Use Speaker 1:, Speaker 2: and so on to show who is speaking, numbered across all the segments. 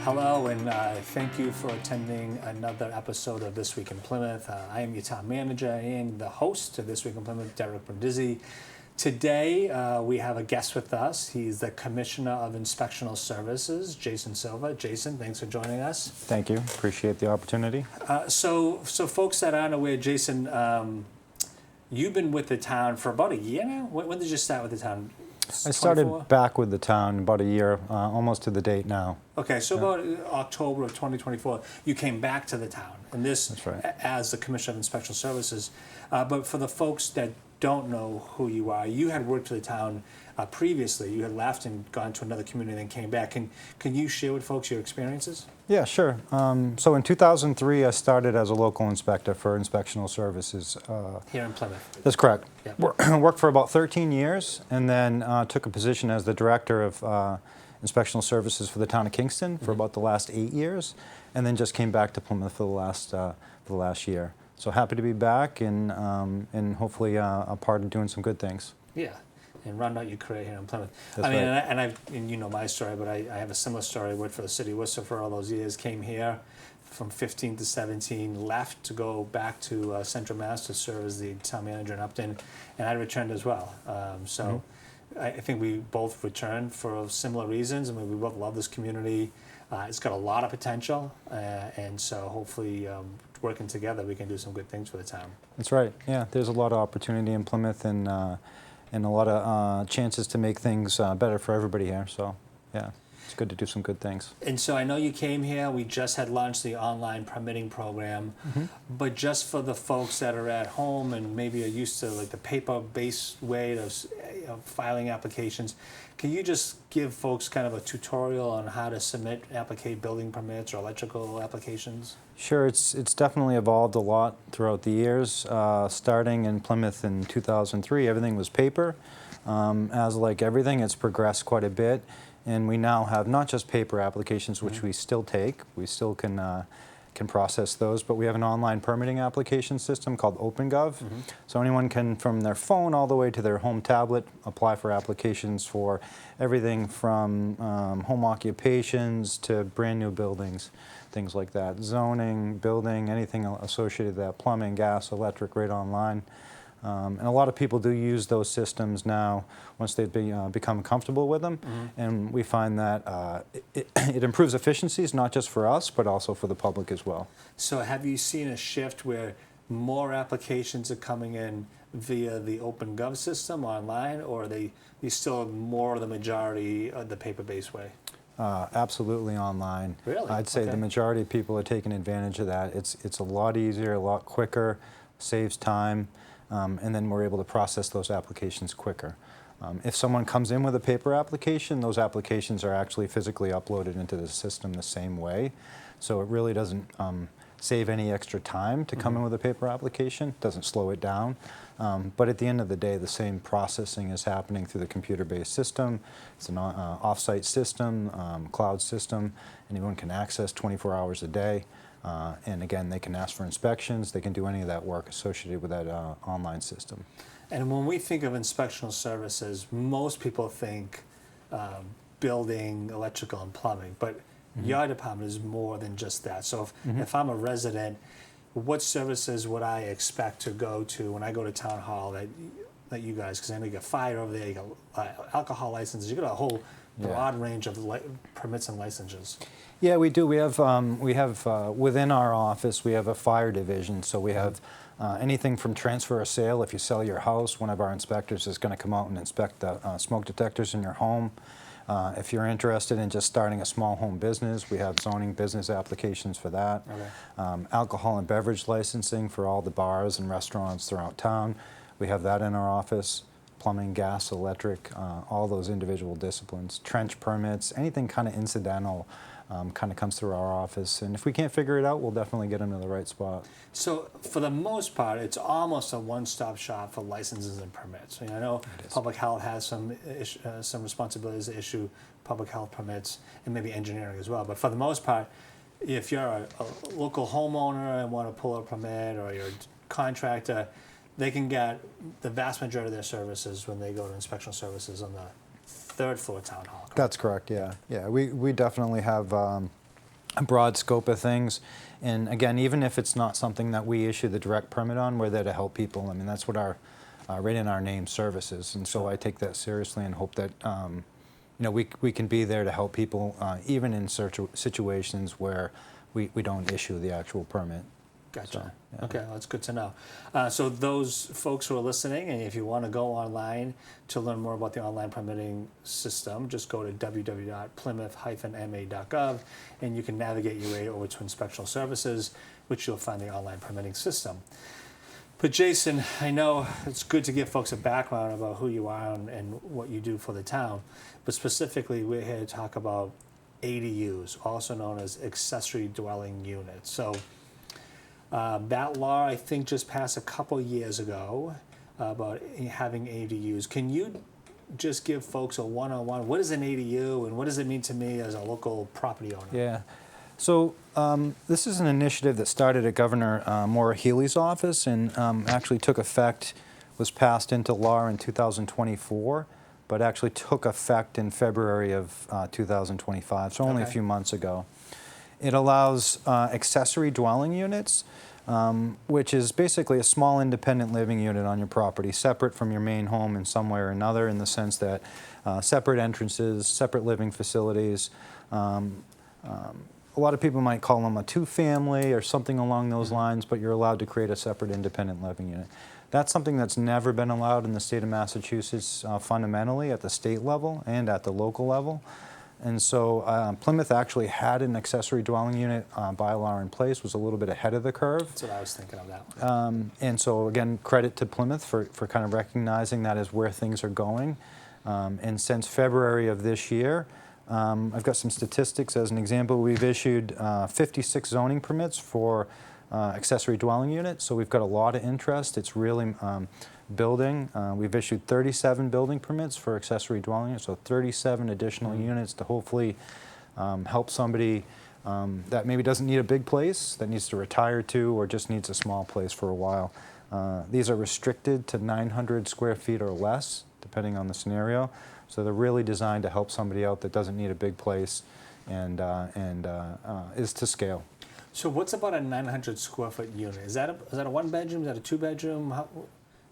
Speaker 1: Hello, and thank you for attending another episode of This Week in Plymouth. I am your town manager and the host of This Week in Plymouth, Derek Brindisi. Today, we have a guest with us. He's the Commissioner of Inspectional Services, Jason Silva. Jason, thanks for joining us.
Speaker 2: Thank you. Appreciate the opportunity.
Speaker 1: So folks that aren't aware, Jason, you've been with the town for about a year now? When did you start with the town?
Speaker 2: I started back with the town about a year, almost to the date now.
Speaker 1: Okay, so about October of 2024, you came back to the town, and this
Speaker 2: That's right.
Speaker 1: As the Commissioner of Inspectional Services. But for the folks that don't know who you are, you had worked for the town previously. You had left and gone to another community and then came back. Can you share with folks your experiences?
Speaker 2: Yeah, sure. So in 2003, I started as a local inspector for Inspectional Services.
Speaker 1: Here in Plymouth.
Speaker 2: That's correct.
Speaker 1: Yep.
Speaker 2: Worked for about 13 years, and then took a position as the director of Inspectional Services for the town of Kingston for about the last 8 years, and then just came back to Plymouth for the last year. So happy to be back, and hopefully a part of doing some good things.
Speaker 1: Yeah, and round out your career here in Plymouth.
Speaker 2: That's
Speaker 1: I mean,
Speaker 2: right.
Speaker 1: and you know my story, but I have a similar story. I worked for the city of Worcester for all those years, came here from 15 to 17, left to go back to Central Mass to serve as the town manager in Upton, and I returned as well. I think we both returned for similar reasons. I mean, we both love this community. It's got a lot of potential, and so hopefully working together we can do some good things for the town.
Speaker 2: That's right. Yeah, there's a lot of opportunity in Plymouth, and a lot of chances to make things better for everybody here. So, yeah, it's good to do some good things.
Speaker 1: And so I know you came here. We just had launched the online permitting program, but just for the folks that are at home and maybe are used to like the paper-based way of filing applications, can you just give folks kind of a tutorial on how to submit, applicate building permits or electrical applications?
Speaker 2: Sure, it's definitely evolved a lot throughout the years. Starting in Plymouth in 2003, everything was paper. As like everything, it's progressed quite a bit, and we now have not just paper applications, which we still take. We still can process those, but we have an online permitting application system called OpenGov. So anyone can, from their phone all the way to their home tablet, apply for applications for everything from home occupations to brand new buildings, things like that. Zoning, building, anything associated with that, plumbing, gas, electric, right online. And a lot of people do use those systems now once they've become comfortable with them. And we find that it improves efficiencies, not just for us, but also for the public as well.
Speaker 1: So have you seen a shift where more applications are coming in via the OpenGov system online, or are they still more the majority of the paper-based way?
Speaker 2: Absolutely online.
Speaker 1: Really?
Speaker 2: I'd say the majority of people are taking advantage of that. It's a lot easier, a lot quicker, saves time. And then we're able to process those applications quicker. If someone comes in with a paper application, those applications are actually physically uploaded into the system the same way. So it really doesn't save any extra time to come in with a paper application, doesn't slow it down. But at the end of the day, the same processing is happening through the computer-based system. It's an off-site system, cloud system. Anyone can access 24 hours a day. And again, they can ask for inspections. They can do any of that work associated with that online system.
Speaker 1: And when we think of inspectional services, most people think building, electrical, and plumbing. But your department is more than just that. So if I'm a resident, what services would I expect to go to when I go to town hall that you guys? Because I know you got fire over there, you got alcohol licenses, you got a whole broad range of permits and licenses.
Speaker 2: Yeah, we do. We have within our office, we have a fire division. So we have anything from transfer or sale. If you sell your house, one of our inspectors is going to come out and inspect the smoke detectors in your home. If you're interested in just starting a small home business, we have zoning business applications for that. Okay. Alcohol and beverage licensing for all the bars and restaurants throughout town. We have that in our office. Plumbing, gas, electric, all those individual disciplines. Trench permits, anything kind of incidental kind of comes through our office. And if we can't figure it out, we'll definitely get them to the right spot.
Speaker 1: So for the most part, it's almost a one-stop shop for licenses and permits. I know public health has some responsibilities to issue public health permits, and maybe engineering as well. But for the most part, if you're a local homeowner and want to pull a permit, or you're a contractor, they can get the vast majority of their services when they go to Inspectional Services on the third floor town hall. Correct?
Speaker 2: That's correct. Yeah, yeah. We definitely have a broad scope of things. And again, even if it's not something that we issue the direct permit on, we're there to help people. I mean, that's what our, right in our name, services. And so I take that seriously and hope that, we can be there to help people, even in situations where we don't issue the actual permit.
Speaker 1: Gotcha.
Speaker 2: So, yeah.
Speaker 1: Okay, well, that's good to know. So those folks who are listening, and if you want to go online to learn more about the online permitting system, just go to www.plymouth-ma.gov, and you can navigate your way over to Inspectional Services, which you'll find the online permitting system. But Jason, I know it's good to give folks a background about who you are and what you do for the town, but specifically we're here to talk about ADUs, also known as Accessory Dwelling Units. So that law, I think, just passed a couple years ago about having ADUs. Can you just give folks a one-on-one, what is an ADU and what does it mean to me as a local property owner?
Speaker 2: Yeah. So this is an initiative that started at Governor Maura Healey's office and actually took effect, was passed into law in 2024, but actually took effect in February of 2025, so only a few months ago. It allows accessory dwelling units, which is basically a small independent living unit on your property, separate from your main home in some way or another, in the sense that separate entrances, separate living facilities. A lot of people might call them a two-family or something along those lines, but you're allowed to create a separate independent living unit. That's something that's never been allowed in the state of Massachusetts fundamentally at the state level and at the local level. And so Plymouth actually had an accessory dwelling unit bylaw in place, was a little bit ahead of the curve.
Speaker 1: That's what I was thinking of that one.
Speaker 2: And so again, credit to Plymouth for kind of recognizing that is where things are going. And since February of this year, I've got some statistics as an example. We've issued 56 zoning permits for accessory dwelling units, so we've got a lot of interest. It's really building. We've issued 37 building permits for accessory dwelling units, so 37 additional units to hopefully help somebody that maybe doesn't need a big place, that needs to retire to, or just needs a small place for a while. These are restricted to 900 square feet or less, depending on the scenario. So they're really designed to help somebody out that doesn't need a big place and is to scale.
Speaker 1: So what's about a 900 square foot unit? Is that a one bedroom? Is that a two bedroom? I'm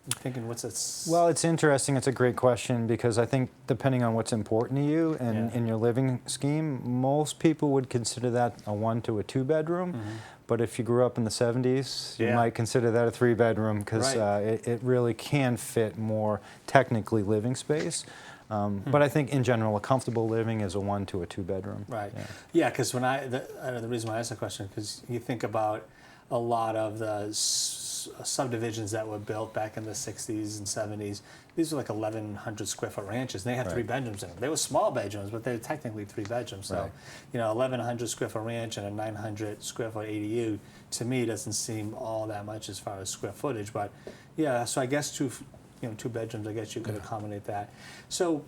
Speaker 1: thinking, what's it?
Speaker 2: Well, it's interesting. It's a great question because I think depending on what's important to you and in your living scheme, most people would consider that a 1 to a 2 bedroom. But if you grew up in the 70s, you might consider that a 3 bedroom because it really can fit more technically living space. But I think in general, a comfortable living is a 1 to a 2 bedroom.
Speaker 1: Right. Yeah, because the reason why I asked the question, because you think about a lot of the subdivisions that were built back in the 60s and 70s. These were like 1,100 square foot ranches, and they had 3 bedrooms in them. They were small bedrooms, but they were technically 3 bedrooms. So, 1,100 square foot ranch and a 900 square foot ADU, to me, doesn't seem all that much as far as square footage. But yeah, so I guess two bedrooms, I guess you could accommodate that. So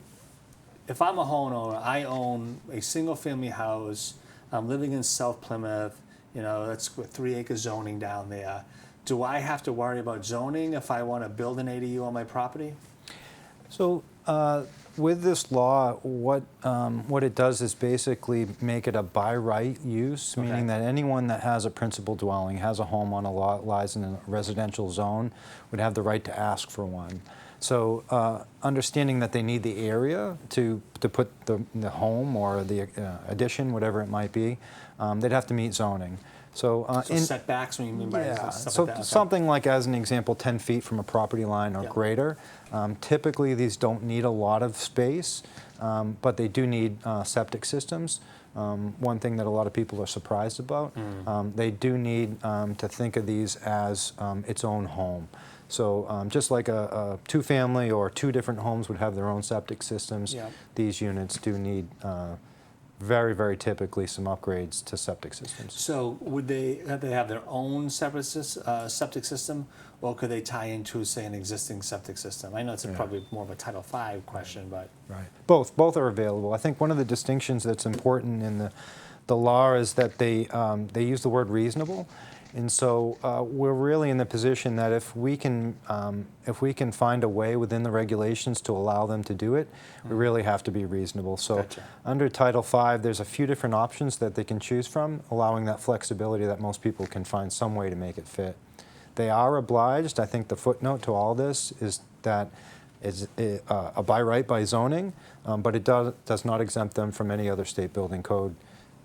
Speaker 1: if I'm a homeowner, I own a single family house, I'm living in South Plymouth, that's with 3 acre zoning down there. Do I have to worry about zoning if I want to build an ADU on my property?
Speaker 2: So with this law, what it does is basically make it a by right use, meaning that anyone that has a principal dwelling, has a home on a lot, lies in a residential zone, would have the right to ask for one. So understanding that they need the area to put the home or the addition, whatever it might be, they'd have to meet zoning. So,
Speaker 1: setbacks, what do you mean by stuff
Speaker 2: so
Speaker 1: like that?
Speaker 2: Something like, as an example, 10 feet from a property line or greater. Typically, these don't need a lot of space, but they do need septic systems. One thing that a lot of people are surprised about, they do need to think of these as its own home. So just like a two-family or 2 different homes would have their own septic systems, these units do need very, very typically some upgrades to septic systems.
Speaker 1: So would they have their own separate septic system, or could they tie into, say, an existing septic system? I know it's probably more of a Title V question, but...
Speaker 2: Right. Both are available. I think one of the distinctions that's important in the law is that they use the word reasonable. And so we're really in the position that if we can find a way within the regulations to allow them to do it, we really have to be reasonable. So
Speaker 1: Gotcha.
Speaker 2: under Title V, there's a few different options that they can choose from, allowing that flexibility that most people can find some way to make it fit. They are obliged. I think the footnote to all this is that it's a by right by zoning, but it does not exempt them from any other state building code,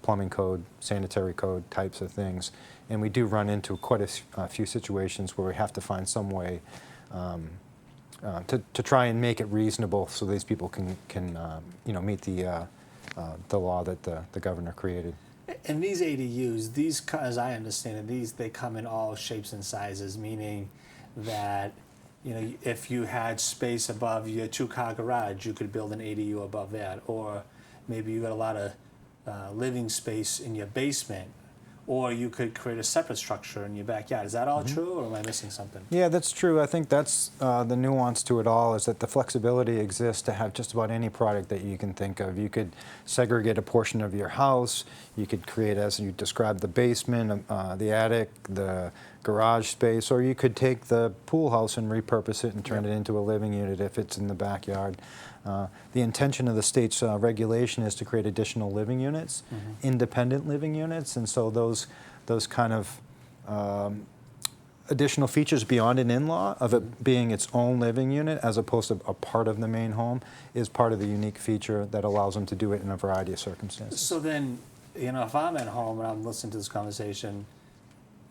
Speaker 2: plumbing code, sanitary code types of things. And we do run into quite a few situations where we have to find some way to try and make it reasonable so these people can meet the law that the governor created.
Speaker 1: And these ADUs, these, as I understand it, they come in all shapes and sizes, meaning that, you know, if you had space above your 2-car garage, you could build an ADU above that, or maybe you got a lot of living space in your basement, or you could create a separate structure in your backyard. Is that all true, or am I missing something?
Speaker 2: Yeah, that's true. I think that's the nuance to it all, is that the flexibility exists to have just about any product that you can think of. You could segregate a portion of your house. You could create, as you described, the basement, the attic, the garage space, or you could take the pool house and repurpose it and turn it into a living unit if it's in the backyard. The intention of the state's regulation is to create additional living units, independent living units, and so those kind of additional features beyond an in-law of it being its own living unit as opposed to a part of the main home is part of the unique feature that allows them to do it in a variety of circumstances.
Speaker 1: So then, you know, if I'm at home and I'm listening to this conversation,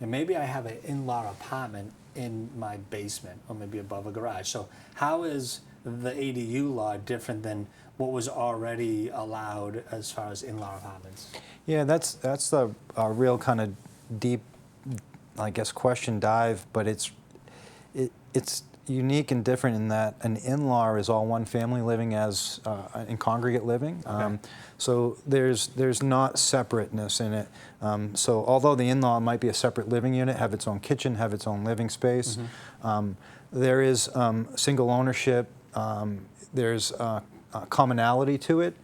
Speaker 1: and maybe I have an in-law apartment in my basement or maybe above a garage. So how is the ADU law different than what was already allowed as far as in-law apartments?
Speaker 2: Yeah, that's the real kind of deep, I guess, question dive, but it's unique and different in that an in-law is all one family living as in congregate living.
Speaker 1: Okay.
Speaker 2: So there's not separateness in it. So although the in-law might be a separate living unit, have its own kitchen, have its own living space, there is single ownership. There's commonality to it.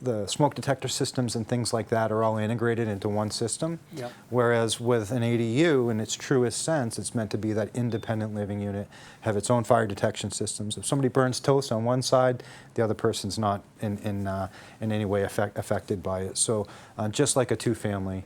Speaker 2: The smoke detector systems and things like that are all integrated into one system.
Speaker 1: Yep.
Speaker 2: Whereas with an ADU, in its truest sense, it's meant to be that independent living unit, have its own fire detection systems. If somebody burns toast on one side, the other person's not in any way affected by it. So just like a two-family.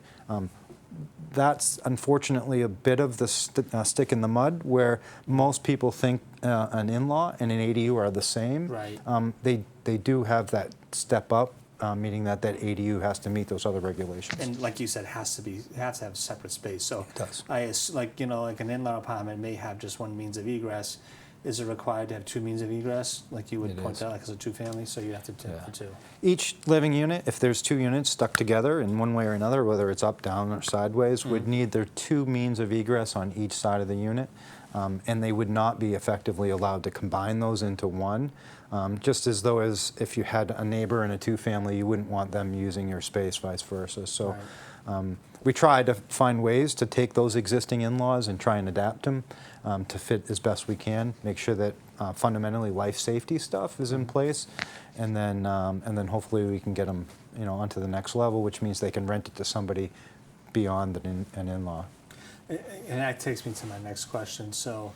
Speaker 2: That's unfortunately a bit of the stick in the mud, where most people think an in-law and an ADU are the same.
Speaker 1: Right.
Speaker 2: They do have that step up, meaning that ADU has to meet those other regulations.
Speaker 1: And like you said, it has to have separate space. So
Speaker 2: It does.
Speaker 1: like an in-law apartment may have just one means of egress. Is it required to have two means of egress, like you would
Speaker 2: It
Speaker 1: point
Speaker 2: is.
Speaker 1: out, like as a two-family? So you have to have two.
Speaker 2: Each living unit, if there's two units stuck together in one way or another, whether it's up, down, or sideways, would need their two means of egress on each side of the unit, and they would not be effectively allowed to combine those into one. Just as though as if you had a neighbor in a two-family, you wouldn't want them using your space, vice versa. So we try to find ways to take those existing in-laws and try and adapt them to fit as best we can, make sure that fundamentally life safety stuff is in place, and then hopefully we can get them onto the next level, which means they can rent it to somebody beyond an in-law.
Speaker 1: And that takes me to my next question. So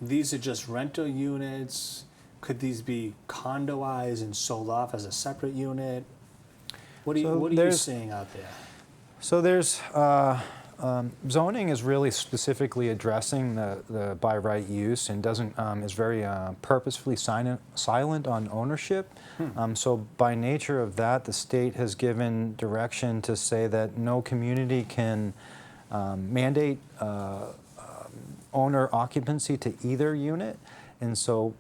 Speaker 1: these are just rental units. Could these be condoized and sold off as a separate unit? What are you seeing out there?
Speaker 2: So there's zoning is really specifically addressing the by right use and is very purposefully silent on ownership. So by nature of that, the state has given direction to say that no community can mandate owner occupancy to either unit, and so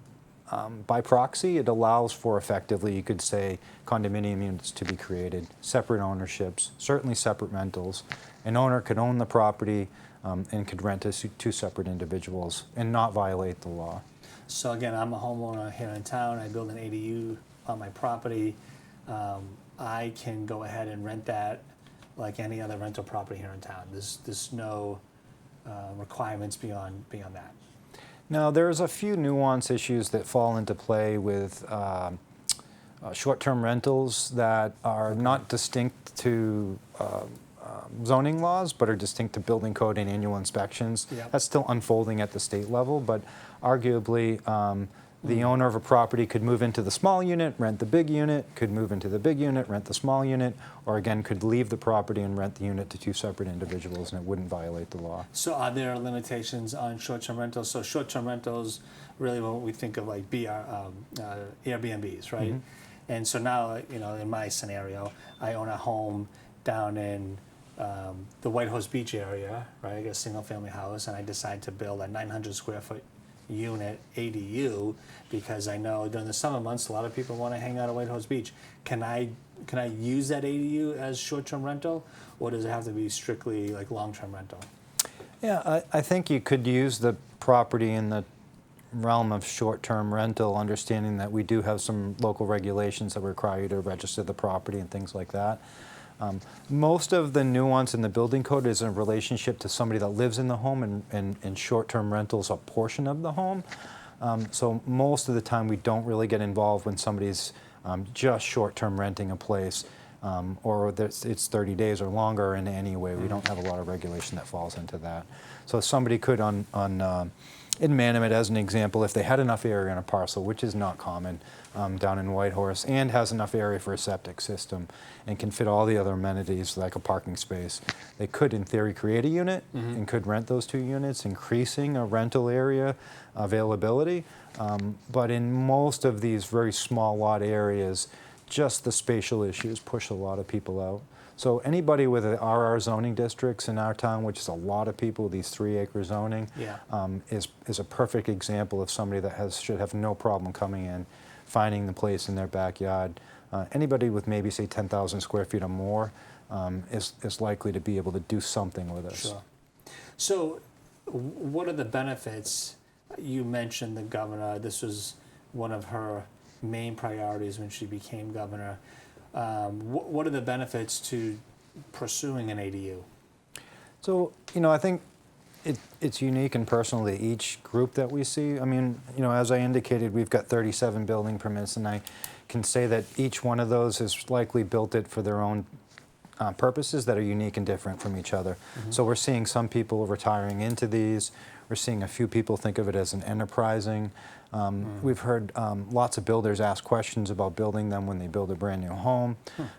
Speaker 2: by proxy, it allows for, effectively, you could say, condominium units to be created, separate ownerships, certainly separate rentals. An owner could own the property and could rent to two separate individuals and not violate the law.
Speaker 1: So again, I'm a homeowner here in town. I build an ADU on my property. I can go ahead and rent that like any other rental property here in town. There's no requirements beyond that.
Speaker 2: Now, there's a few nuance issues that fall into play with short-term rentals that are not distinct to zoning laws, but are distinct to building code and annual inspections.
Speaker 1: Yep.
Speaker 2: That's still unfolding at the state level, but arguably the owner of a property could move into the small unit, rent the big unit, could move into the big unit, rent the small unit, or again could leave the property and rent the unit to two separate individuals, and it wouldn't violate the law.
Speaker 1: So are there limitations on short-term rentals? So short-term rentals, really what we think of like Airbnbs, right? And so now, in my scenario, I own a home down in the White Horse Beach area, right? I got a single-family house, and I decide to build a 900 square foot unit ADU because I know during the summer months a lot of people want to hang out at White Horse Beach. Can I use that ADU as short-term rental, or does it have to be strictly like long-term rental?
Speaker 2: Yeah, I think you could use the property in the realm of short-term rental, understanding that we do have some local regulations that require you to register the property and things like that. Most of the nuance in the building code is in relationship to somebody that lives in the home, and short-term rentals a portion of the home. So most of the time we don't really get involved when somebody's just short-term renting a place, or it's 30 days or longer in any way. We don't have a lot of regulation that falls into that. So somebody could in Manamet, as an example, if they had enough area on a parcel, which is not common down in Whitehorse, and has enough area for a septic system and can fit all the other amenities like a parking space, they could, in theory, create a unit and could rent those two units, increasing a rental area availability. But in most of these very small lot areas, just the spatial issues push a lot of people out. So anybody with RR zoning districts in our town, which is a lot of people, these 3-acre zoning, is a perfect example of somebody that should have no problem coming in, finding the place in their backyard. Anybody with maybe, say, 10,000 square feet or more is likely to be able to do something with us.
Speaker 1: Sure. So what are the benefits? You mentioned the governor. This was one of her main priorities when she became governor. What are the benefits to pursuing an ADU?
Speaker 2: So, I think it's unique and personal to each group that we see. I mean, as I indicated, we've got 37 building permits, and I can say that each one of those has likely built it for their own purposes that are unique and different from each other. So we're seeing some people retiring into these. We're seeing a few people think of it as an enterprising. We've heard lots of builders ask questions about building them when they build a brand new home,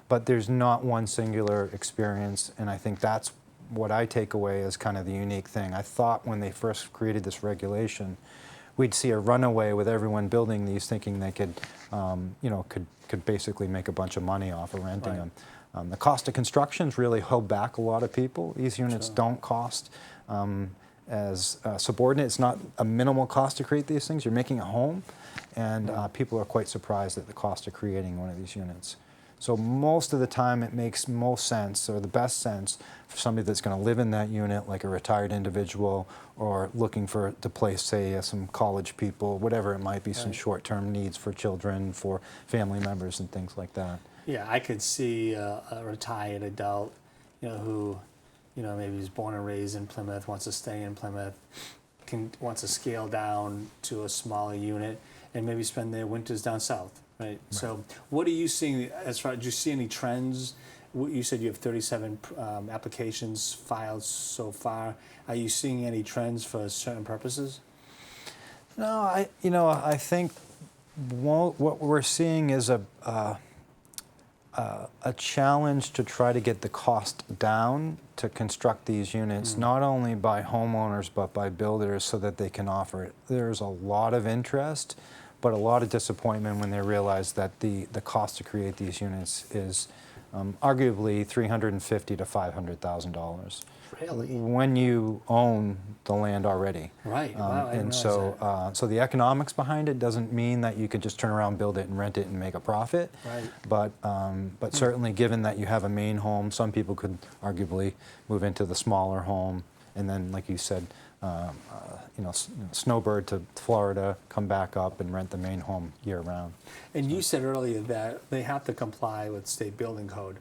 Speaker 2: but there's not one singular experience, and I think that's what I take away as kind of the unique thing. I thought when they first created this regulation, we'd see a runaway with everyone building these, thinking they could, could basically make a bunch of money off of renting them. The cost of construction's really held back a lot of people. These units don't cost as subordinate. It's not a minimal cost to create these things. You're making a home, and people are quite surprised at the cost of creating one of these units. So most of the time it makes most sense, or the best sense, for somebody that's going to live in that unit, like a retired individual, or looking to place, say, some college people, whatever it might be, some short-term needs for children, for family members, and things like that.
Speaker 1: Yeah, I could see a retired adult, who, maybe he's born and raised in Plymouth, wants to stay in Plymouth, wants to scale down to a smaller unit, and maybe spend their winters down south, right? So what are you seeing as far, do you see any trends? You said you have 37 applications filed so far. Are you seeing any trends for certain purposes?
Speaker 2: No, I think what we're seeing is a challenge to try to get the cost down to construct these units, not only by homeowners but by builders, so that they can offer it. There's a lot of interest, but a lot of disappointment when they realize that the cost to create these units is arguably $350,000 to $500,000.
Speaker 1: Really?
Speaker 2: When you own the land already.
Speaker 1: Right. Wow, I didn't
Speaker 2: and
Speaker 1: realize that.
Speaker 2: So the economics behind it doesn't mean that you could just turn around, build it, and rent it and make a profit.
Speaker 1: Right.
Speaker 2: But certainly, given that you have a main home, some people could arguably move into the smaller home, and then, like you said, snowbird to Florida, come back up and rent the main home year-round.
Speaker 1: And you said earlier that they have to comply with state building code.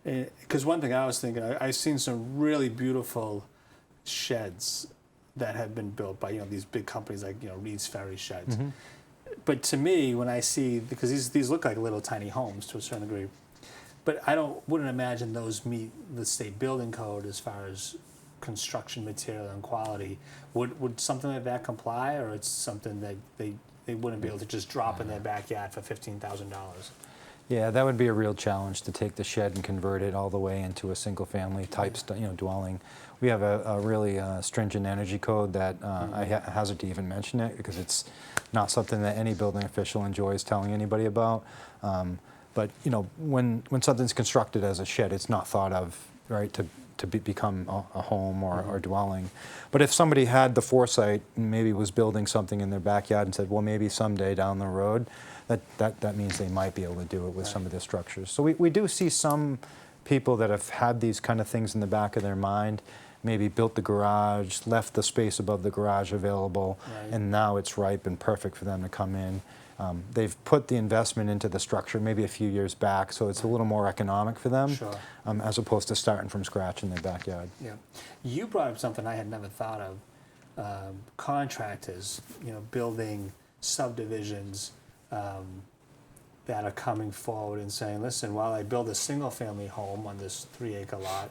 Speaker 1: Because one thing I was thinking, I've seen some really beautiful sheds that have been built by these big companies like Reed's Ferry sheds. But to me, when I see, because these look like little tiny homes to a certain degree, but wouldn't imagine those meet the state building code as far as construction material and quality. Would something like that comply, or it's something that they wouldn't be able to just drop in their backyard for $15,000?
Speaker 2: Yeah, that would be a real challenge to take the shed and convert it all the way into a single-family type, dwelling. We have a really stringent energy code that I hazard to even mention it because it's not something that any building official enjoys telling anybody about. But when something's constructed as a shed, it's not thought of, right, to become a home or a dwelling. But if somebody had the foresight and maybe was building something in their backyard and said, well, maybe someday down the road, that means they might be able to do it with some of their structures. So we do see some people that have had these kind of things in the back of their mind, maybe built the garage, left the space above the garage available, and now it's ripe and perfect for them to come in. They've put the investment into the structure maybe a few years back, so it's a little more economic for them, as opposed to starting from scratch in their backyard.
Speaker 1: Yeah. You brought up something I had never thought of. Contractors, building subdivisions that are coming forward and saying, listen, while I build a single-family home on this 3-acre lot,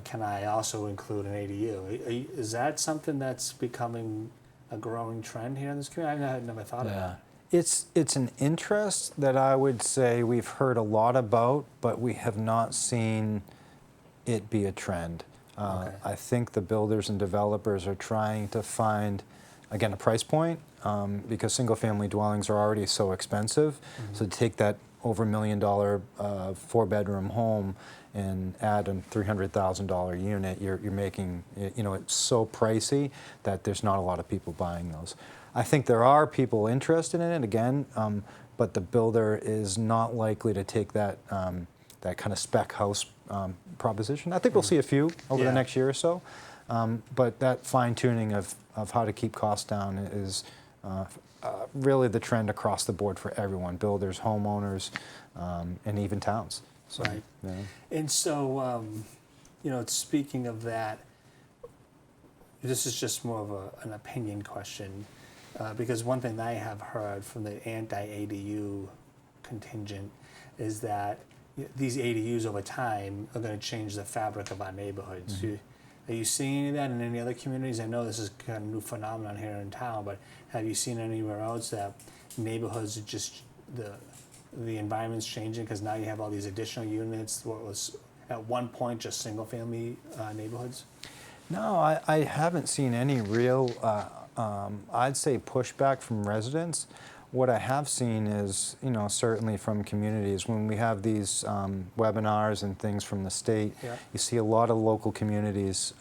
Speaker 1: can I also include an ADU? Is that something that's becoming a growing trend here in this community? I had never thought of that.
Speaker 2: It's an interest that I would say we've heard a lot about, but we have not seen it be a trend. I think the builders and developers are trying to find, again, a price point, because single-family dwellings are already so expensive. So to take that over $1 million 4-bedroom home and add a $300,000 unit, you're making, it's so pricey that there's not a lot of people buying those. I think there are people interested in it, again, but the builder is not likely to take that that kind of spec house proposition. I think we'll see a few over the next year or so, but that fine-tuning of how to keep costs down is really the trend across the board for everyone, builders, homeowners, and even towns. So,
Speaker 1: right. And so, speaking of that, this is just more of an opinion question, because one thing that I have heard from the anti-ADU contingent is that these ADUs over time are going to change the fabric of our neighborhoods. Are you seeing any of that in any other communities? I know this is kind of a new phenomenon here in town, but have you seen anywhere else that neighborhoods are just the environment's changing because now you have all these additional units? What was at one point just single-family neighborhoods?
Speaker 2: No, I haven't seen any real, I'd say, pushback from residents. What I have seen is, certainly from communities, when we have these webinars and things from the state, you see a lot of local communities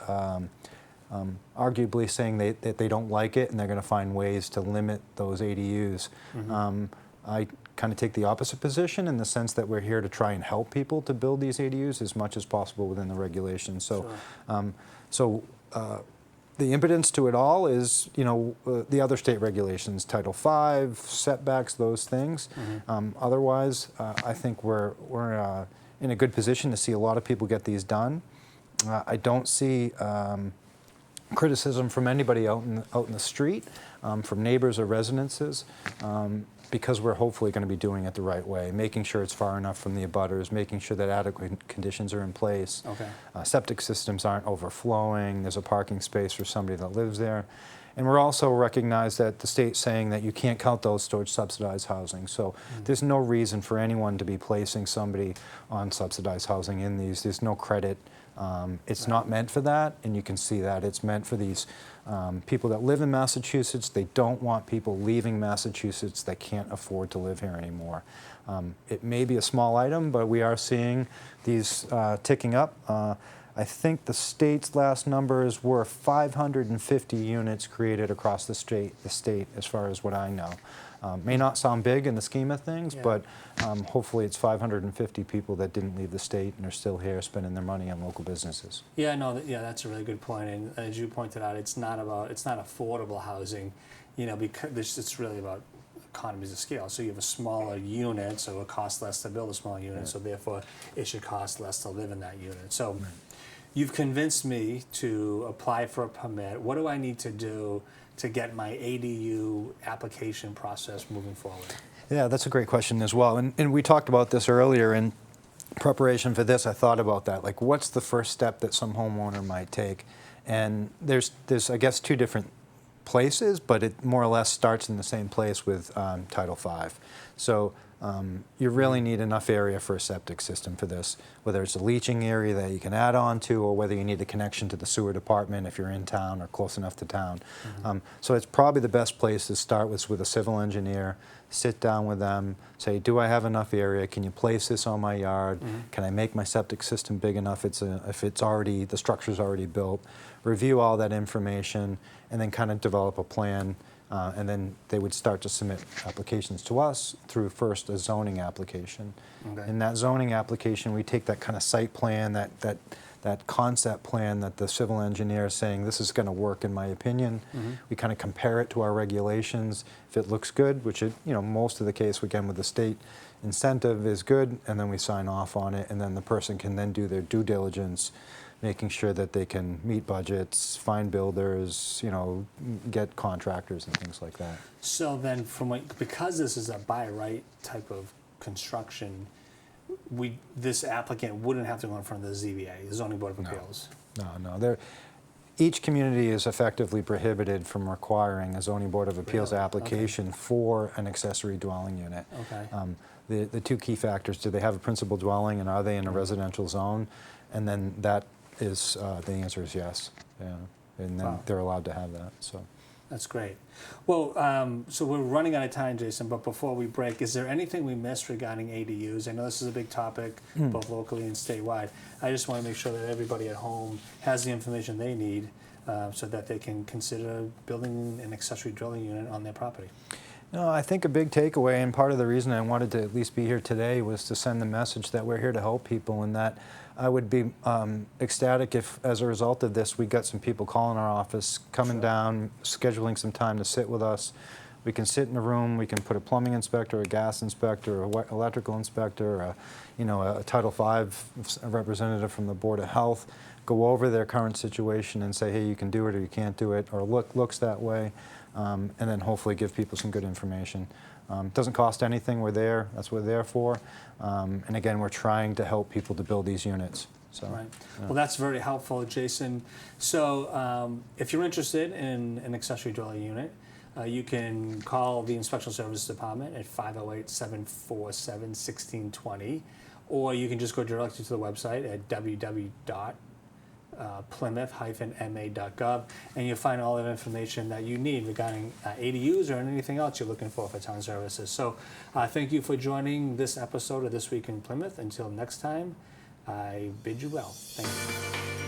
Speaker 2: arguably saying that they don't like it and they're going to find ways to limit those ADUs. I kind of take the opposite position in the sense that we're here to try and help people to build these ADUs as much as possible within the regulations. So, the impotence to it all is, the other state regulations, Title V, setbacks, those things. Otherwise, I think we're in a good position to see a lot of people get these done. I don't see criticism from anybody out in the street, from neighbors or residences, because we're hopefully going to be doing it the right way, making sure it's far enough from the abutters, making sure that adequate conditions are in place. Septic systems aren't overflowing, there's a parking space for somebody that lives there. And we're also recognize that the state's saying that you can't count those towards subsidized housing. So there's no reason for anyone to be placing somebody on subsidized housing in these. There's no credit. It's not meant for that, and you can see that. It's meant for these people that live in Massachusetts. They don't want people leaving Massachusetts that can't afford to live here anymore. It may be a small item, but we are seeing these ticking up. I think the state's last numbers were 550 units created across the state as far as what I know. May not sound big in the scheme of things, but hopefully it's 550 people that didn't leave the state and are still here spending their money on local businesses.
Speaker 1: That's a really good point. And as you pointed out, it's not affordable housing, because it's really about economies of scale. So you have a smaller unit, so it costs less to build a smaller unit, so therefore it should cost less to live in that unit. So you've convinced me to apply for a permit. What do I need to do to get my ADU application process moving forward?
Speaker 2: Yeah, that's a great question as well. And we talked about this earlier, and preparation for this, I thought about that. Like, what's the first step that some homeowner might take? And there's I guess, two different places, but it more or less starts in the same place with Title V. So you really need enough area for a septic system for this, whether it's a leaching area that you can add on to, or whether you need a connection to the sewer department if you're in town or close enough to town. So it's probably the best place to start with a civil engineer, sit down with them, say, do I have enough area? Can you place this on my yard? Can I make my septic system big enough if it's already, the structure's already built? Review all that information, and then kind of develop a plan. And then they would start to submit applications to us through first a zoning application.
Speaker 1: Okay.
Speaker 2: In that zoning application, we take that kind of site plan, that concept plan that the civil engineer is saying, this is going to work in my opinion. We kind of compare it to our regulations. If it looks good, which it, most of the case, again, with the state incentive is good, and then we sign off on it, and then the person can then do their due diligence, making sure that they can meet budgets, find builders, get contractors and things like that.
Speaker 1: So then, because this is a by right type of construction, this applicant wouldn't have to go in front of the ZBA, the Zoning Board of Appeals.
Speaker 2: No. Each community is effectively prohibited from requiring a Zoning Board of Appeals application for an accessory dwelling unit.
Speaker 1: Okay.
Speaker 2: The two key factors: do they have a principal dwelling, and are they in a residential zone? And then that is the answer is yes. Yeah. And then they're allowed to have that. So.
Speaker 1: That's great. Well, so we're running out of time, Jason, but before we break, is there anything we missed regarding ADUs? I know this is a big topic, both locally and statewide. I just want to make sure that everybody at home has the information they need so that they can consider building an accessory dwelling unit on their property.
Speaker 2: No, I think a big takeaway, and part of the reason I wanted to at least be here today, was to send the message that we're here to help people, and that I would be ecstatic if, as a result of this, we got some people calling our office, coming down, scheduling some time to sit with us. We can sit in a room, we can put a plumbing inspector, a gas inspector, a electrical inspector, a Title V representative from the Board of Health, go over their current situation and say, hey, you can do it or you can't do it, or looks that way, and then hopefully give people some good information. It doesn't cost anything. We're there. That's what we're there for. And again, we're trying to help people to build these units. So,
Speaker 1: right. Yeah. Well, that's very helpful, Jason. So if you're interested in an accessory dwelling unit, you can call the Inspectional Services Department at 508-747-1620, or you can just go directly to the website at www.plymouth-ma.gov, and you'll find all the information that you need regarding ADUs or anything else you're looking for town services. So thank you for joining this episode of This Week in Plymouth. Until next time, I bid you well. Thank you.